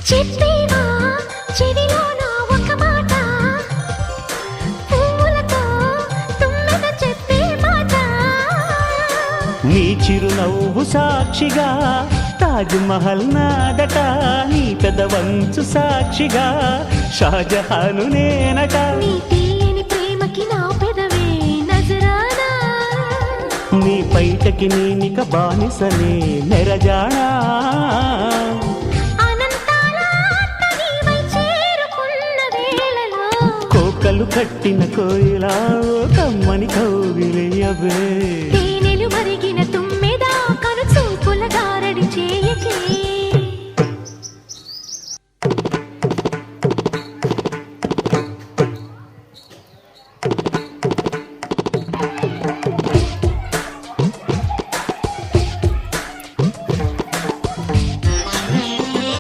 చెప్పేవా చెవిలోన ఒక మాట, పూలతో తుమ్మెద చెప్పే మాట. నీ చిరునవ్వు సాక్షిగా తాజ్ మహల్ నాదట, నీ పెదవంచు సాక్షిగా షాజహాను నేనట. నీ తీయని ప్రేమకి నా పెదవే నజరానా, నీ పైటకి నేనిక బానిసనే నెరజానా. అనంతాల ఆత్మ నీవై చేరుకున్న వేళలో, కోకలు కట్టిన కోయిలా కమ్మని కౌగిలియవే.